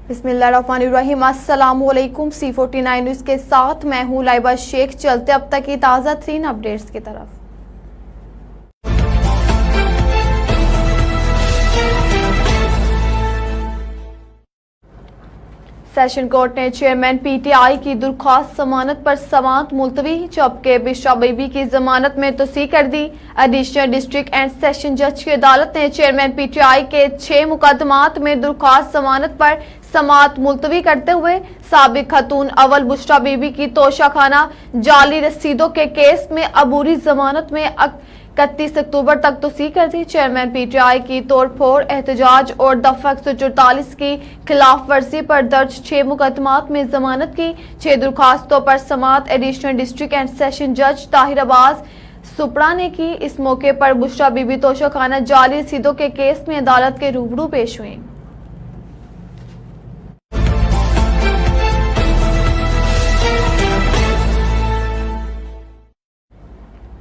बिस्मिल्लाहिर्रहमानिर्रहीम। अस्सलामुअलैकुम। C49 news के साथ मैं हूँ लाइबा शेख। चलते अब तक की ताज़ा तरीन अपडेट्स की तरफ। सेशन कोर्ट ने चेयरमैन PTI की दरख्वास्त जमानत पर समाअत मुलतवी, जबकि बिशरा बीबी की जमानत में तोसी कर दी। एडिशनल डिस्ट्रिक्ट एंड सेशन जज की अदालत ने चेयरमैन PTI के 6 मुकदमात में दरख्वास्त जमानत पर समाअत मुलतवी करते हुए साबिक खातून अव्वल बुशरा बीबी की तोशाखाना जाली रसीदों के केस में अबूरी जमानत में 31 अक्टूबर तक तोसी कर दी। चेयरमैन PTI की तोड़फोड़, एहतजाज और दफा 144 की खिलाफ वर्जी पर दर्ज 6 मुकदमात में जमानत की 6 दरखास्तों पर समाअत एडिशनल डिस्ट्रिक्ट एंड सेशन जज ताहिर अब्बास सुपड़ा ने की। इस मौके पर बुशरा बीबी तोशाखाना जाली रसीदों के केस में अदालत के रूबरू पेश हुई।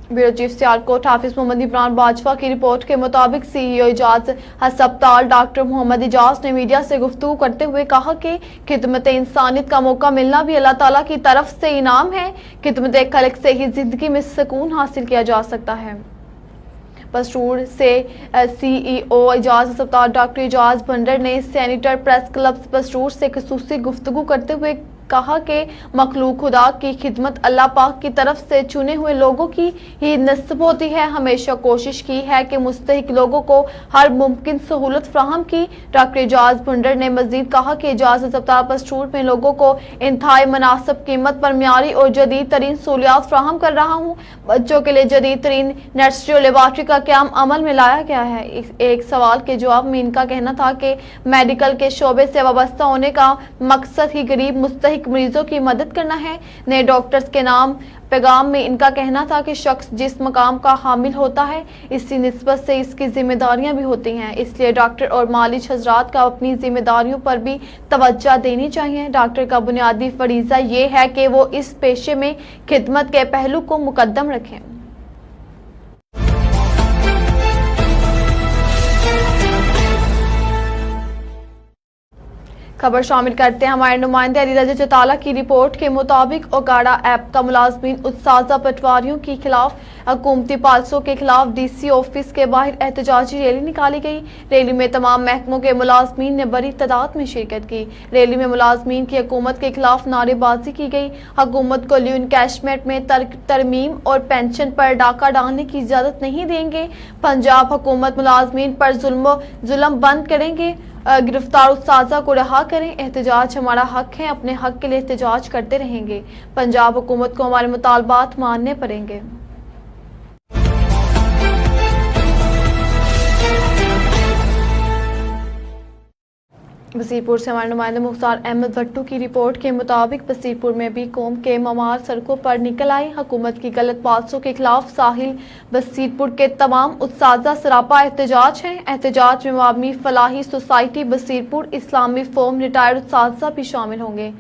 ब्यूरो चीफ सियालकोट हाफिज मोहम्मद इमरान बाजवा की रिपोर्ट के मुताबिक CEO इजाज हस्पताल डॉक्टर मोहम्मद इजाज ने मीडिया से गुफ्तगू करते हुए कहा कि खिदमत इंसानियत का मौका मिलना भी अल्लाह ताला की तरफ से इनाम है। खिदमत खल्क से ही जिंदगी में सुकून हासिल किया जा सकता है। पसरूर से CEO इजाज हस्पताल डॉक्टर इजाज भंडर ने सैनिटर प्रेस क्लब पसरूर से खसूसी गुफ्तगू करते हुए कहा कि मखलूक खुदा की खिदमत अल्लाह पाक की तरफ से चुने हुए लोगों की ही नस्ब होती है। हमेशा कोशिश की है कि मुस्तहिक लोगों को हर मुमकिन सहूलत फ्राहम की। डॉक्टर इजाज भुंडर ने मजीद कहा कि इजाज अस्पताल पसरूर में लोगों को इंतहाई मुनासिब कीमत पर म्यारी और जदीद तरीन सहूलियात फ्राहम कर रहा हूँ। बच्चों के लिए जदीद तरीन नर्सरी और लेबॉर्ट्री का क्याम अमल में लाया गया है। एक सवाल के जवाब में इनका कहना था कि मेडिकल के शोबे से वाबस्ता होने का मकसद ही गरीब मुस्तहिक मरीजों की मदद करना है। नए डॉक्टर्स के नाम पैगाम में इनका कहना था कि शख्स जिस मकाम का हामिल होता है इसी निस्बत से इसकी जिम्मेदारियां भी होती हैं, इसलिए डॉक्टर और मालिज हजरात का अपनी जिम्मेदारियों पर भी तवज्जो देनी चाहिए। डॉक्टर का बुनियादी फरीजा ये है कि वो इस पेशे में खिदमत के पहलू को मुकद्दम रखें। खबर शामिल करते हैं हमारे नुमाइंदे अली रजा चौटाला की रिपोर्ट के मुताबिक ओकाड़ा ऐप का मुलाजमीन उत्साजा पटवारियों के खिलाफ हुकूमती पालसों के खिलाफ DC ऑफिस के बाहर एहतजाजी रैली निकाली गई। रैली में तमाम महकमों के मुलाजमीन ने बड़ी तादाद में शिरकत की। रैली में मुलाजमीन की हुकूमत के खिलाफ नारेबाजी की गई। हुकूमत को ल्यून कैशमेंट में तरमीम और पेंशन पर डाका डालने की इजाजत नहीं देंगे। पंजाब हुकूमत मुलाजमीन पर जुल्म बंद करेंगे। गिरफ्तार उत्साजा को रहा करें। एहतजाज हमारा हक है, अपने हक के लिए एहतजाज करते रहेंगे। पंजाब हुकूमत को हमारे मुतालबात मानने पड़ेंगे। बसीरपुर से हमारे नुमाइंदे मुख्तार अहमद भट्टू की रिपोर्ट के मुताबिक बसीरपुर में भी कौम के ममार सड़कों पर निकल आए। हुकूमत की गलत पॉलिसियों के खिलाफ साहिल बसीरपुर के तमाम उत्साजा सरापा एहतजाज हैं। एहतजाज में अवामी फलाही सोसाइटी बसीरपुर, इस्लामी फोम, रिटायर्ड उत्साजा भी शामिल होंगे।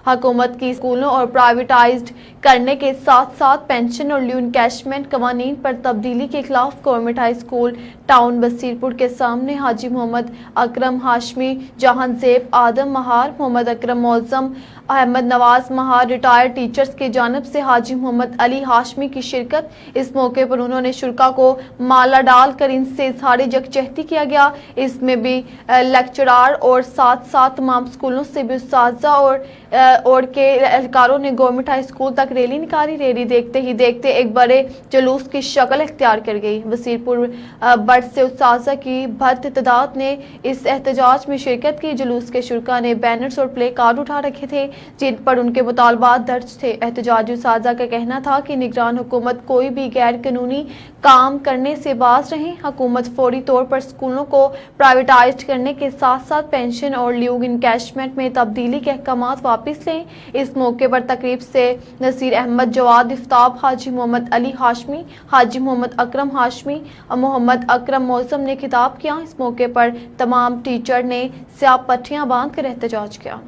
हुकूमत की स्कूलों और प्राइवेटाइज्ड करने के साथ साथ पेंशन और ल्यून कैशमेंट कवानीन पर तब्दीली के खिलाफ government high school town Basirpur के सामने हाजी मोहम्मद अकरम हाशमी, जहांजेब आदम महार, मोहम्मद अकरम मौजम, अहमद नवाज महार, रिटायर्ड टीचर्स की जानब से हाजी मोहम्मद अली हाशमी की शिरकत। इस मौके पर उन्होंने शुरा को माला डाल कर इनसे इजहार यकजहती किया गया। इसमें भी लेक्चरार और साथ साथ तमाम स्कूलों से भी उस्ताजा और के एहलकारों ने गवर्नमेंट हाई स्कूल तक रैली निकाली। रैली देखते ही देखते एक बड़े जुलूस की शक्ल इख्तियार कर गई। वसीरपुर बड़ से उस्ताजा की भरत तादाद ने इस एहतजाज में शिरकत की। जुलूस के शुरा ने बैनर्स और प्ले कार्ड उठा रखे थे जिन पर उनके मुतालबात दर्ज थे। एहतजाजी उस्ताजा का कहना था कि निगरान हुकूमत कोई भी गैर कानूनी काम करने से बाज रहे। हुकूमत फौरी तौर पर स्कूलों को प्राइवेटाइज करने के साथ साथ पेंशन और ल्यूग इनकैशमेंट में तब्दीली के अहकामात वापस लें। इस मौके पर तकरीब से नसीर अहमद, जवाद इफ्ताब, हाजी मोहम्मद अली हाशमी, हाजी मोहम्मद अकरम हाशमी, मोहम्मद अकरम मौसम ने खिताब किया। इस मौके पर तमाम टीचर ने स्याह पट्टियां बांध कर एहतजाज किया।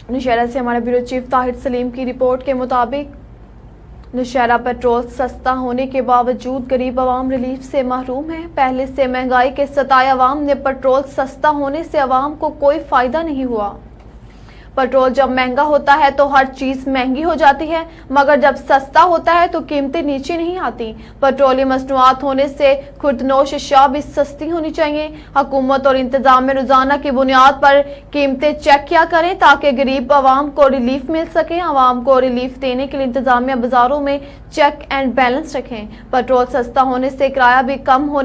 नौशहरा से हमारे ब्यूरो चीफ ताहिर सलीम की रिपोर्ट के मुताबिक नौशहरा पेट्रोल सस्ता होने के बावजूद गरीब आवाम रिलीफ से महरूम है। पहले से महंगाई के सताए आवाम ने पेट्रोल सस्ता होने से आवाम को कोई फायदा नहीं हुआ। पेट्रोल जब महंगा होता है तो हर चीज महंगी हो जाती है, मगर जब सस्ता होता है तो कीमतें नीचे नहीं आती। पेट्रोलियम मसनूआत होने से खुर्दनोश अशिया भी सस्ती होनी चाहिए। हुकूमत और इंतजाम में रोजाना की बुनियाद पर कीमतें चेक किया करें ताकि गरीब आवाम को रिलीफ मिल सके। आवाम को रिलीफ देने के लिए इंतजामिया बाजारों में चेक एंड बैलेंस रखें। पेट्रोल सस्ता होने से किराया भी कम हो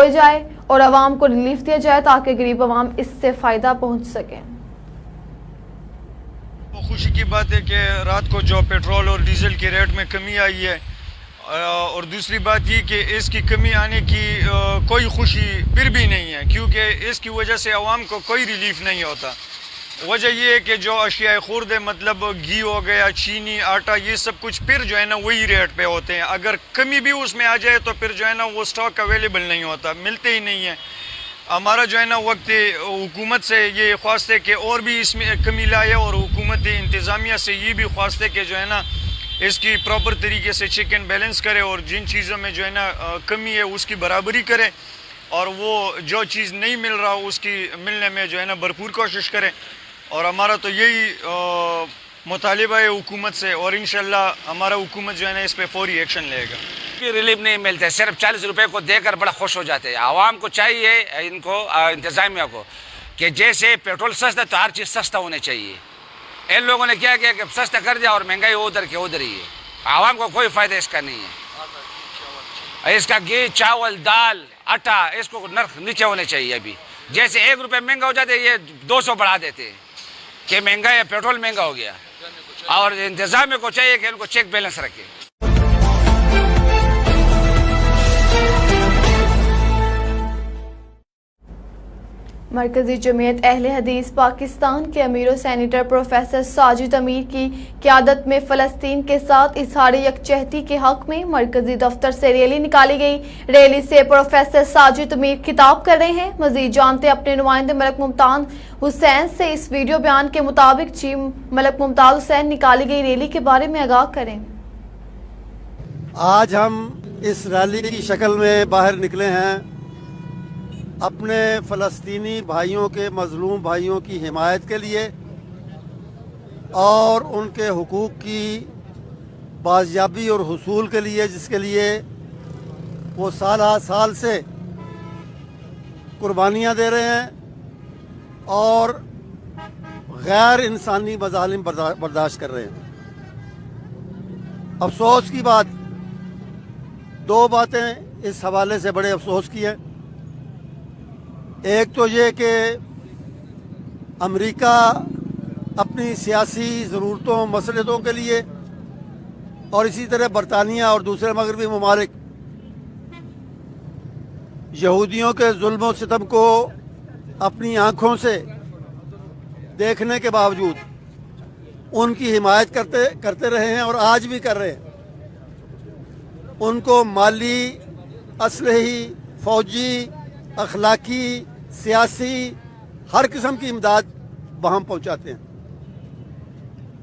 जाए और आवाम को रिलीफ दिया जाए ताकि गरीब आवाम इससे फायदा पहुँच सके। खुशी की बात है कि रात को जो पेट्रोल और डीजल के रेट में कमी आई है, और दूसरी बात ये कि इसकी कमी आने की कोई खुशी फिर भी नहीं है, क्योंकि इसकी वजह से आवाम को कोई रिलीफ नहीं होता। वजह ये है कि जो अशिया खुर्द है, मतलब घी हो गया, चीनी, आटा, ये सब कुछ फिर जो है ना वही रेट पे होते हैं। अगर कमी भी उसमें आ जाए तो फिर जो है ना वो स्टॉक अवेलेबल नहीं होता, मिलते ही नहीं है। हमारा जो है ना वक्त हुकूमत से ये ख्वास्त है कि और भी इसमें कमी लाए, और हुकूमत इंतज़ामिया से ये भी ख्वास्त है कि जो है ना इसकी प्रॉपर तरीके से चेक एंड बैलेंस करे और जिन चीज़ों में जो है ना कमी है उसकी बराबरी करे, और वो जो चीज़ नहीं मिल रहा उसकी मिलने में जो है ना भरपूर कोशिश करे। और हमारा तो यही मुतालिबा है हुकूमत से, और इंशाल्लाह हमारा हुकूमत जो है ना इस पर फौरी एक्शन लेगा। रिलीफ नहीं मिलते, सिर्फ 40 रुपए को देकर बड़ा खुश हो जाते हैं। आवाम को चाहिए, इनको इंतजामिया को, कि जैसे पेट्रोल सस्ता तो हर चीज़ सस्ता होने चाहिए। इन लोगों ने क्या किया कि सस्ता कर दिया और महंगाई उधर के उधर ही है। आवाम को कोई फ़ायदा इसका नहीं है। इसका घी, चावल, दाल, आटा, इसको नर्ख नीचे होने चाहिए। अभी जैसे 1 रुपये महंगा हो जाते ये 200 बढ़ा देते हैं कि महंगा है, पेट्रोल महंगा हो गया। और इंतजामिया को चाहिए कि इनको चेक बैलेंस रखे। मरकजी जमीयत अहले हदीस पाकिस्तान के अमीर व सेनेटर प्रोफेसर साजिद अमीर की क़यादत में फ़लस्तीन के साथ इजहार यकजहती के हक़ में मरकजी दफ्तर से रैली निकाली गई। रैली से प्रोफेसर साजिद अमीर खिताब कर रहे हैं। मज़ीद जानते अपने नुमाइंदे मलक मुमताज़ हुसैन से। इस वीडियो बयान के मुताबिक चीफ मलक मुमताज़ हुसैन निकाली गई रैली के बारे में आगाह करें। आज हम इस रैली की शक्ल में बाहर निकले हैं अपने फ़लस्तीनी भाइयों के, मज़लूम भाइयों की हिमायत के लिए और उनके हुकूक की बाज़याबी और हुसूल के लिए, जिसके लिए वो साल से कुर्बानियाँ दे रहे हैं और गैर इंसानी मज़ालिम बर्दाश्त कर रहे हैं। अफसोस की बात, 2 बातें इस हवाले से बड़े अफसोस की हैं। एक तो ये कि अमेरिका अपनी सियासी ज़रूरतों, मसलहतों के लिए, और इसी तरह बरतानिया और दूसरे मगरबी ममालिक यहूदियों के जुल्म और सितम को अपनी आँखों से देखने के बावजूद उनकी हिमायत करते रहे हैं और आज भी कर रहे हैं। उनको माली, असलही, फ़ौजी, अखलाकी, सियासी, हर किस्म की इमदाद वहाँ पहुँचाते हैं।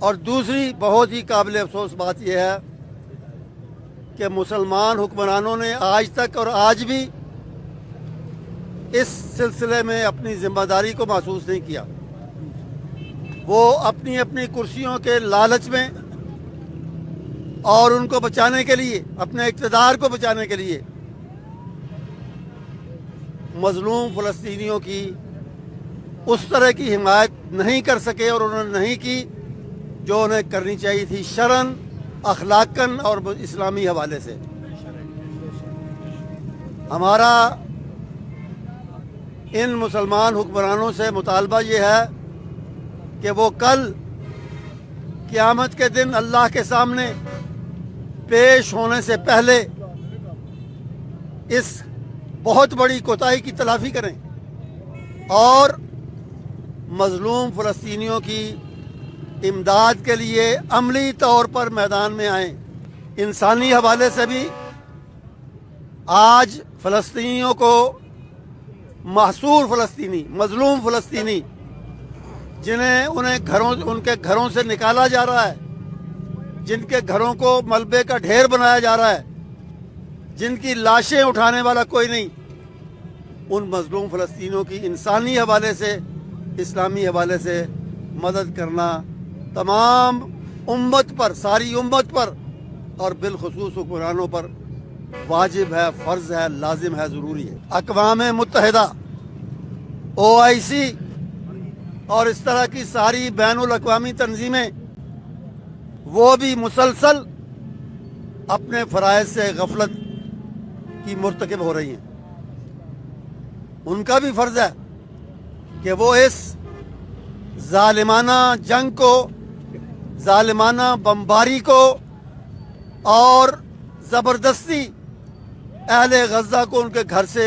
और दूसरी बहुत ही काबिल अफसोस बात यह है कि मुसलमान हुक्मरानों ने आज तक और आज भी इस सिलसिले में अपनी जिम्मेदारी को महसूस नहीं किया। वो अपनी अपनी कुर्सियों के लालच में और उनको बचाने के लिए, अपने इक़्तिदार को बचाने के लिए मज़लूम फ़लस्तीनियों की उस तरह की हिमायत नहीं कर सके और उन्होंने नहीं की जो उन्हें करनी चाहिए थी, शरन, अखलाकन और इस्लामी हवाले से। हमारा इन मुसलमान हुक्मरानों से मुतालबा ये है कि वो कल क़यामत के दिन अल्लाह के सामने पेश होने से पहले इस बहुत बड़ी कोताही की तलाफी करें और मज़लूम फ़लस्तीनियों की इमदाद के लिए अमली तौर पर मैदान में आएँ। इंसानी हवाले से भी आज फ़लस्तीनियों को, महसूर फ़लस्तीनी, मज़लूम फ़लस्तीनी जिन्हें उनके घरों से निकाला जा रहा है, जिनके घरों को मलबे का ढेर बनाया जा रहा है, जिनकी लाशें उठाने वाला कोई नहीं, उन मजलूम फ़लस्तीनियों की इंसानी हवाले से, इस्लामी हवाले से मदद करना तमाम उम्मत पर, सारी उम्मत पर और बिलखुसूस हुक्मरानों पर वाजिब है, फ़र्ज़ है, लाजिम है, ज़रूरी है। अक़वाम मुत्तहिदा, OIC और इस तरह की सारी बैनुल अक़वामी तंजीमें वो भी मुसलसल अपने फ़राइज़ से गफलत की मुर्तकिब हो रही हैं। उनका भी फ़र्ज़ है कि वो इस ज़ालिमाना जंग को, ज़ालिमाना बमबारी को और ज़बरदस्ती अहले गज़ा को उनके घर से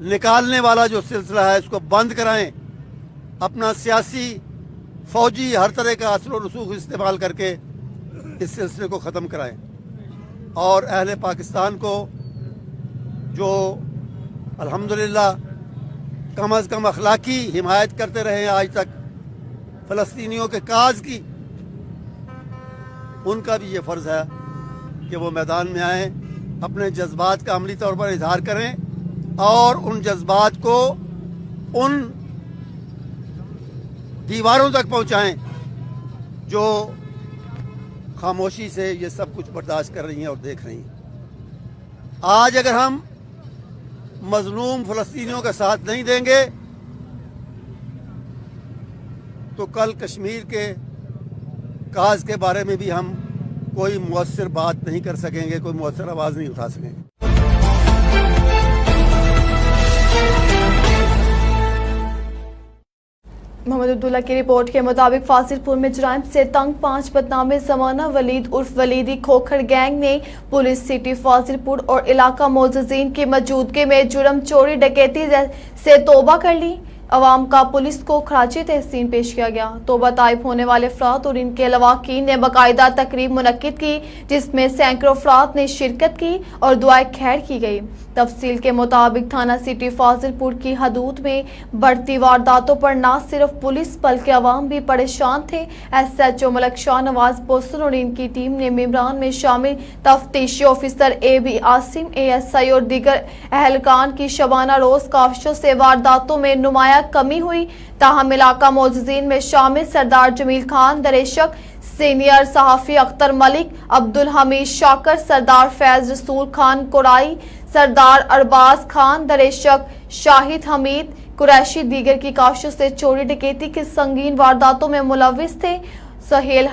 निकालने वाला जो सिलसिला है, इसको बंद कराएं। अपना सियासी, फौजी, हर तरह का असर और रसूख इस्तेमाल करके इस सिलसिले को ख़त्म कराएं और अहले पाकिस्तान को, जो अल्हम्दुलिल्लाह कम अज़ कम अखलाकी हिमायत करते रहे हैं आज तक फ़लस्तीनियों के काज की, उनका भी ये फ़र्ज़ है कि वो मैदान में आएँ, अपने जज्बात का अमली तौर पर इजहार करें और उन जज्बात को उन दीवारों तक पहुंचाएं जो खामोशी से ये सब कुछ बर्दाश्त कर रही हैं और देख रही हैं। आज अगर हम मजलूम फ़लस्तीनियों का साथ नहीं देंगे तो कल कश्मीर के काज के बारे में भी हम कोई मुअस्सिर बात नहीं कर सकेंगे, कोई मुअस्सिर आवाज़ नहीं उठा सकेंगे। मोहम्मद अब्दुल्ला की रिपोर्ट के मुताबिक फाजिलपुर में जराइम से तंग 5 बदनामे ज़माना वलीद उर्फ वलीदी खोखर गैंग ने पुलिस सिटी फाजिलपुर और इलाका मोअज़्ज़िज़ीन की मौजूदगी में जुर्म, चोरी, डकैती से तौबा कर ली। अवाम का पुलिस को खराजे तहसीन पेश किया गया। तौबा ताइब होने वाले अफराद और इनके लवाकीन ने बाकायदा तकरीब मुनक्किद की, जिसमें सैकड़ों अफराद ने शिरकत की और दुआए खैर की गई। तफसील के मुताबिक थाना सिटी फाजिलपुर की हदूद में बढ़ती वारदातों पर न सिर्फ पुलिस बल्कि अवाम भी परेशान थे। SHO मलक शाह नवाज बोसन और इनकी टीम ने मेम्बरान में शामिल तफ्तीशी ऑफिसर AB आसिम, ASI और दीगर अहलकान की शबाना रोज काविशों से वारदातों में नुमाया कमी हुई। ताहम इलाका मोअज़्ज़िज़ीन में शामिल सरदार जमील खान दरेशक, सीनियर सहाफ़ी अख्तर मलिक, अब्दुल हमीद शाकर, सरदार फैज रसूल खान कोराई, सरदार अरबाज खान दरेशक, शाहिद हमीद कुरैशी दीगर की काविशों से चोरी डकैती की संगीन वारदातों में मुलव्विस थे। सहेल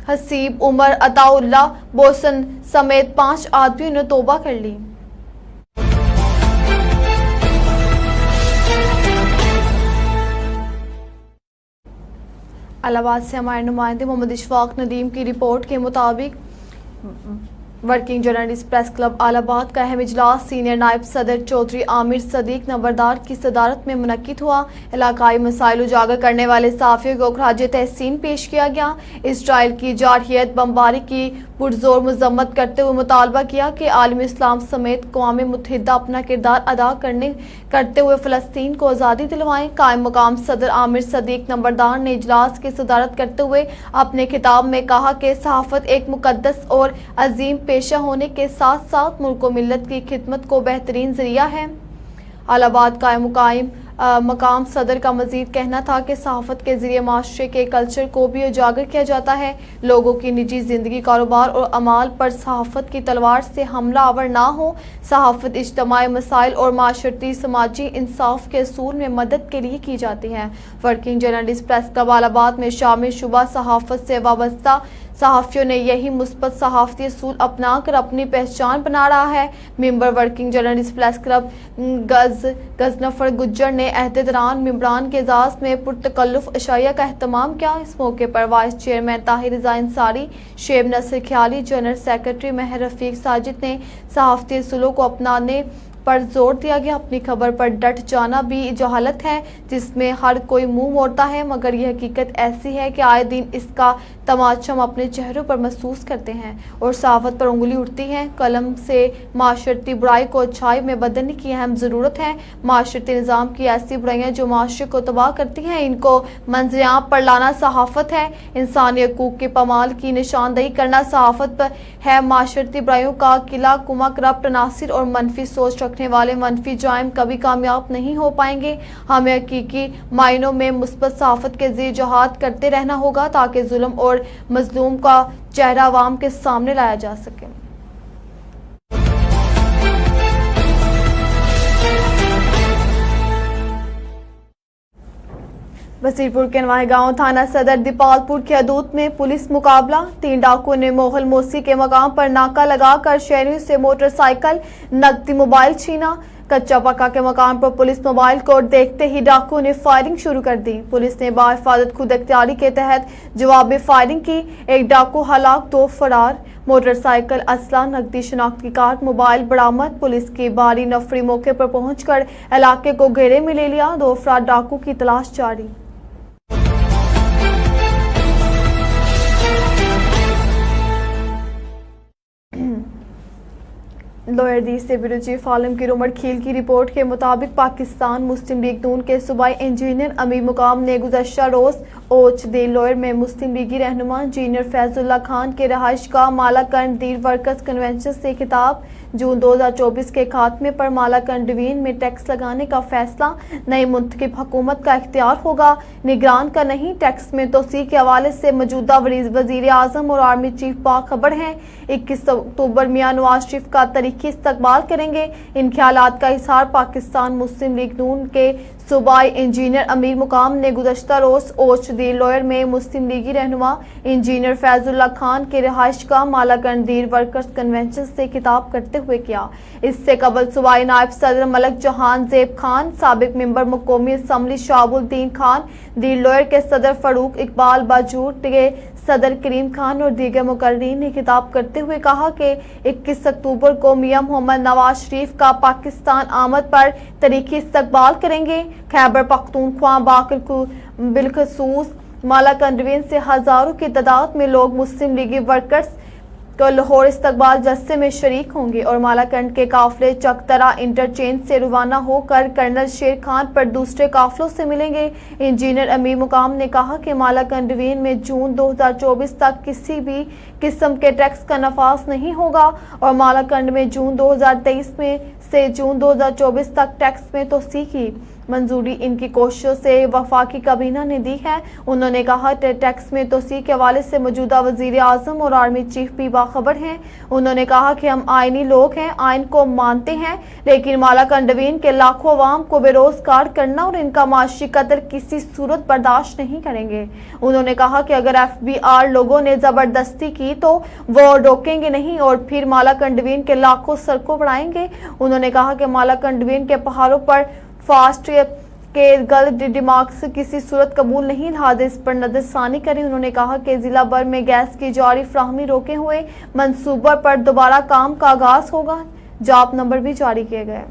हसीब, उमर अताउल्ला बोसन समेत 5 आदमियों ने तौबा कर ली। इलाहाबाद से हमारे नुमाइंदे मोहम्मद इशफाक नदीम की रिपोर्ट के मुताबिक working journalist press club Allahabad का अहम इजलास सीनियर नायब सदर चौधरी आमिर सदीक नंबरदार की सदारत में मुनक्किद हुआ। इलाकाई मसाइल उजागर करने वाले सहाफ़ियों को खराज तहसीन पेश किया गया। इसराइल की जारहियत बमबारी की पुरजोर मजम्मत करते हुए मुतालबा किया कि आलम इस्लाम समेत क़ौम मुत्तहिदा अपना किरदार अदा करते हुए फ़लस्तीन को आज़ादी दिलवाएं। कायम मकाम सदर आमिर सदीक नंबरदार ने इजलास की सदारत करते हुए अपने खिताब में कहा कि सहाफ़त एक मुक़द्दस और अजीम पेशा होने के साथ साथ मुल्क व मिल्लत की खिदमत को बेहतरीन ज़रिया है। इलाहाबाद कायम मकाम सदर का मजीद कहना था कि सहाफ़त के ज़रिए माशरे के कल्चर को भी उजागर किया जाता है। लोगों की निजी ज़िंदगी, कारोबार और अमाल पर सहाफ़त की तलवार से हमला आवर ना हो। सहाफ़त इज्तमाई मसाइल और माशरती समाजी इंसाफ के असूल में मदद के लिए की जाती है। Working journalist press club Allahabad में शामिल शुबा सहाफ़त से वाबस्ता सहाफ़ियों ने यही मुस्बत सहाफ़ती असूल अपना कर अपनी पहचान बना रहा है। Member working journalist press club Ghazanfar Gujjar ने अहदे दौरान मेम्बरान के एजाज़ में पुरतकल्लुफ़ अशाया का एहतमाम किया। इस मौके पर वाइस चेयरमैन ताहिर रज़ा अंसारी, शेब नसर ख्याली, जनरल सेक्रेटरी महर रफ़ीक साजिद ने सहाफ़ती असूलों को अपनाने पर जोर दिया गया। अपनी खबर पर डट जाना भी जहालत है जिसमें हर कोई मुंह मोड़ता है, मगर यह हकीकत ऐसी है कि आए दिन इसका तमाचम अपने चेहरों पर महसूस करते हैं और सहावत पर उंगली उठती है। कलम से माशरती बुराई को अच्छाई में बदलने की अहम ज़रूरत है। माशरती निज़ाम की ऐसी बुराइयाँ जो माशरे को तबाह करती हैं, इनको मंज़र-ए-आम पर लाना सहाफ़त है। इंसानी हकूक़ के पमाल की निशानदही करना सहाफ़त पर है। माशरती बुराइयों का किला कुमा करप्ट अनासिर और मनफी सोच रखने वाले मनफी जाइम कभी कामयाब नहीं हो पाएंगे। हमें हकीकी मायनों में मुस्बत सहाफ़त के ज़रिए जहाद करते रहना होगा ताकि जुल्म और मजलूम का चेहरा अवाम के सामने लाया जा सके। बसीरपुर के नवागांव थाना सदर दीपालपुर की हदूद में पुलिस मुकाबला। 3 डाकुओं ने मोहल मोसी के मकाम पर नाका लगाकर शहरियों से मोटरसाइकिल नकदी मोबाइल छीना। कच्चा पक्का के मकाम पर पुलिस मोबाइल कोड देखते ही डाकुओं ने फायरिंग शुरू कर दी। पुलिस ने बाहिफाजत खुद इख्तियारी के तहत जवाबी फायरिंग की। 1 डाकू हलाक, 2 फरार। मोटरसाइकिल, असला, नकदी शनाख्त की कार्ड, मोबाइल बरामद। पुलिस की भारी नफरी मौके पर पहुंचकर इलाके को घेरे में ले लिया। 2 अफराद डाकू की तलाश जारी। लोअर से ब्यूरो चीफ आलमगीर उमर खील की रिपोर्ट के मुताबिक पाकिस्तान मुस्लिम लीग नून के सूबाई इंजीनियर अमीर मुकाम ने गुज़श्ता रोज़ ओच दे लोअर में मुस्लिम लीगी रहनुमा इंजीनियर फैजुल्ला खान के रहाइश का मालाकंड दीर वर्कर्स कन्वेंशन से खिताब। जून 2024 के खात्मे पर मालाकंड डिवीजन में टैक्स लगाने का फैसला नई मुंतखब हुकूमत का इख्तियार होगा, निगरान का नहीं। टैक्स में तोसी के हवाले से मौजूदा वज़ीर आज़म और आर्मी चीफ बाखबर हैं। 21 अक्टूबर मियां नवाज शरीफ का तरीक़ी इस्तकबाल करेंगे। इन ख्यालात का इज़हार पाकिस्तान मुस्लिम लीग नून के सूबाई इंजीनियर अमीर मुकाम ने गुज़श्ता रोज़ ओच दी लोअर में मुस्लिम लीगी रहनुमा इंजीनियर फैजुल्ला खान के रिहाइश का मालाकंड दीर वर्कर्स कन्वेंशन से खिताब करते हुए किया। इससे कबल सूबाई नायब सदर मलक जहान ज़ेब खान, साबिक मेंबर मकौमी असम्बली शाहाबुद्दीन खान, दीर लोअर के सदर फारूक इकबाल बाजूर के सदर करीम खान और दीगर मुकर्रीन ने खिताब करते हुए कहा कि 21 अक्टूबर को मियां मोहम्मद नवाज शरीफ का पाकिस्तान आमद पर तरीक़ी इस्तकबाल करेंगे। खैबर पख्तूनख्वा बिलखसूस मालाकंड डिवीजन से हज़ारों की तादाद में लोग मुस्लिम लीगी वर्कर्स को लाहौर इस्तकबाल जलसे में शरीक होंगे और मालाकंड के काफिले चकतरा इंटरचेंज से रवाना होकर कर्नल शेर खान पर दूसरे काफिलों से मिलेंगे। इंजीनियर अमीर मुकाम ने कहा कि मालाकंड डिवीजन में जून 2024 तक किसी भी किस्म के टैक्स का नफाज नहीं होगा और मालाकंड में जून 2023 में से जून 2024 तक टैक्स में तोसी की मंजूरी इनकी कोशिशों से वफाकी काबीना ने दी है। उन्होंने कहा टैक्स में तोसी के हवाले से मौजूदा वज़ीर आज़म और आर्मी चीफ भी बाखबर हैं। उन्होंने कहा कि हम आइनी लोग हैं, आइन को मानते हैं, लेकिन मालाकंड डिवीजन के लाखों अवाम को बेरोजगार करना और इनका माशी कत्ल किसी सूरत बर्दाश्त नहीं करेंगे। उन्होंने कहा कि अगर FBR लोगों ने जबरदस्ती की तो वो रोकेंगे नहीं और फिर मालाकंड डिवीजन के लाखों सड़कों पर आएंगे। उन्होंने कहा कि मालाकंड डिवीजन के पहाड़ों पर फास्ट के गलत दिमाग से किसी सूरत कबूल नहीं, लिहाजा इस पर नजरसानी करें। उन्होंने कहा कि जिला भर में गैस की जारी फ्राहमी रोके हुए मंसूबा पर दोबारा काम का आगाज होगा। जॉब नंबर भी जारी किए गए।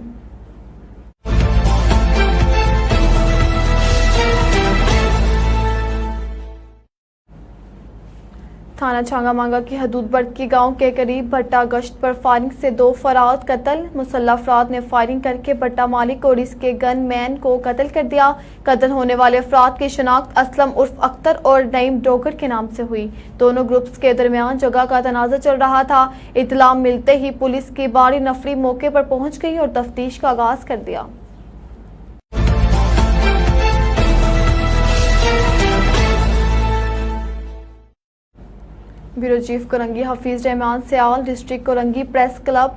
थाना छांगा मांगा की हदूद बड़की गांव के करीब भट्टा गश्त पर फायरिंग से 2 फराद कत्ल। मुसल्लह अफराद ने फायरिंग करके भट्टा मालिक और इसके गन मैन को कत्ल कर दिया। कत्ल होने वाले अफराद की शनाख्त असलम उर्फ अख्तर और नईम डोगर के नाम से हुई। दोनों ग्रुप्स के दरमियान जगह का तनाज़ा चल रहा था। इत्तला मिलते ही पुलिस की भारी नफरी मौके पर पहुंच गई और तफ्तीश का आगाज कर दिया। Bureau chief Korangi Hafeez Rehman Sayal district Korangi press club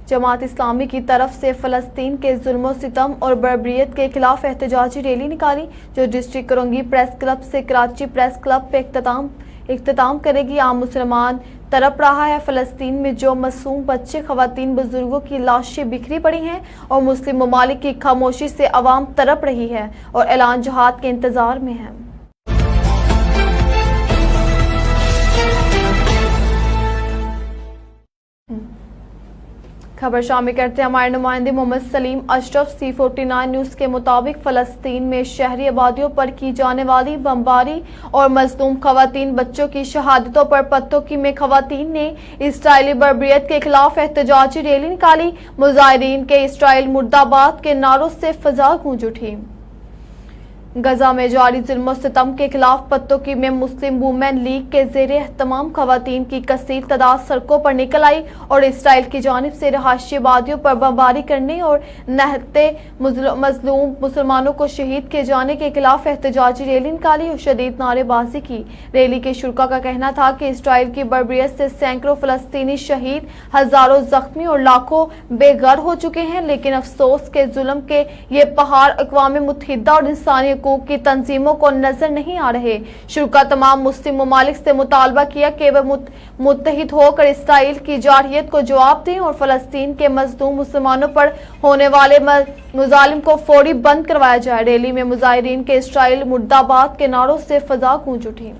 Jamaat Islami की तरफ से फ़लस्तीन के जुल्म सितम और बर्बरियत के खिलाफ एहतजाजी रैली निकाली, जो डिस्ट्रिक्ट कोरंगी प्रेस क्लब से कराची प्रेस क्लब पे इख्तिताम करेगी। आम मुसलमान तड़प रहा है। फ़लस्तीन में जो मासूम बच्चे, ख़वातीन, बुजुर्गों की लाशें बिखरी पड़ी हैं और मुस्लिम ममालिक की खामोशी से अवाम तड़प रही है और ऐलान जहाद के इंतज़ार में है। खबर शामिल करते हैं हमारे नुमाइंदे मोहम्मद सलीम अशरफ C49 न्यूज़ के मुताबिक फ़लस्तीन में शहरी आबादियों पर की जाने वाली बमबारी और मज़लूम ख़वातीन बच्चों की शहादतों पर पत्तों में ख़वातीन ने इसराइली बर्बरियत के खिलाफ एहतजाजी रैली निकाली। मुजाहिरीन के इसराइल मुर्दाबाद के नारों से फ़ज़ा गूंज उठी। गजा में जारी जुल्म और सितम के खिलाफ पत्तों में मुस्लिम वुमेन लीग के ज़ेरे एहतमाम ख़वातीन की कसीर तादाद सड़कों पर निकल आई और इसराइल की जानिब से रहायशी आबादियों पर बमबारी करने और नहते मजलूम मुसलमानों को शहीद किए जाने के खिलाफ एहतजाजी रैली निकाली और शदीद नारेबाजी की। रैली के शुरका का कहना था कि इसराइल की बर्बरियत से सैकड़ों फ़लस्तीनी शहीद, हज़ारों ज़ख्मी और लाखों बेघर हो चुके हैं, लेकिन अफसोस के जुल्म के ये पहाड़ अक़वाम मुत्तहिदा और इंसानी की तंजीमों को नजर नहीं आ रहे। शुरा तमाम मुस्लिम ममालिक से मुतालबा किया कि वह मुत्तहिद होकर इसराइल की जारहियत को जवाब दें और फ़लस्तीन के मजलूम मुसलमानों पर होने वाले मुजालिम को फौरी बंद करवाया जाए। रैली में मुजाहिरीन के इसराइल मुर्दाबाद के नारों से फ़ज़ा गूंज उठी।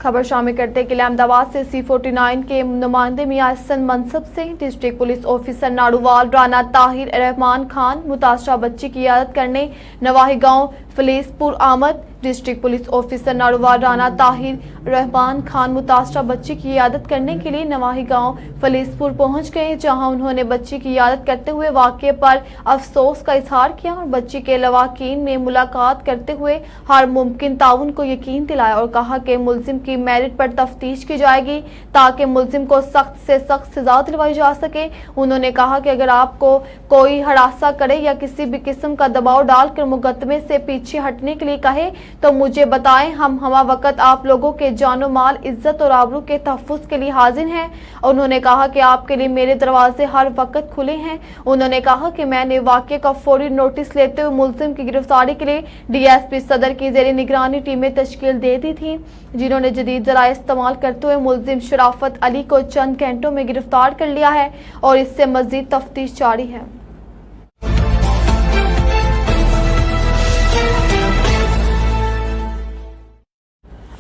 खबर शामिल करते कि अहमदाबाद से C49 के नुमाइंदे मियां हसन मनसब से district police officer Narowal Rana Tahir Rehman Khan मुतासरा बच्ची की इयादत करने नवाही गांव फलीसपुर आमद। District police officer Narowal Rana Tahir Rehman Khan मुतासरा बच्ची की इयादत करने के लिए नवाही गांव फलीसपुर पहुंच गए, जहां उन्होंने बच्ची की इयादत करते हुए वाक़े पर अफसोस का इजहार किया और बच्ची के लवाकीन में मुलाकात करते हुए हर मुमकिन ताउन को यकीन दिलाया और कहा कि मुलजिम की मेरिट पर तफ्तीश की जाएगी ताकि मुलजिम को सख्त से सख्त सजा दिलवाई जा सके। उन्होंने कहा कि अगर आपको कोई हरासा करे या किसी भी किस्म का दबाव डालकर मुकदमे से पीछे हटने के लिए कहे तो मुझे बताएं, हम हमा वक्त आप लोगों के जानो माल, इज्जत और आबरू के तहफ़्फ़ुज़ के लिए हाजिर हैं। उन्होंने कहा कि आपके लिए मेरे दरवाजे हर वक्त खुले हैं। उन्होंने कहा कि मैंने वाक़े का फौरी नोटिस लेते हुए मुलजिम की गिरफ्तारी के लिए DSP सदर की ज़ेरे निगरानी टीमें तश्कील दे दी थी, जिन्होंने जदीद ज़राए इस्तेमाल करते हुए मुलजिम शराफत अली को चंद घंटों में गिरफ्तार कर लिया है और इससे मज़ीद तफ्तीश जारी है।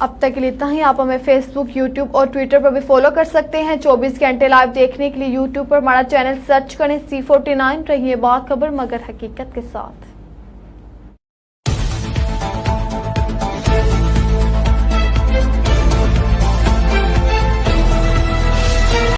अब तक के लिए इतना ही। आप हमें फेसबुक, यूट्यूब और ट्विटर पर भी फॉलो कर सकते हैं। 24 घंटे लाइव देखने के लिए यूट्यूब पर हमारा चैनल सर्च करें C49। रहिए बाखबर मगर हकीकत के साथ।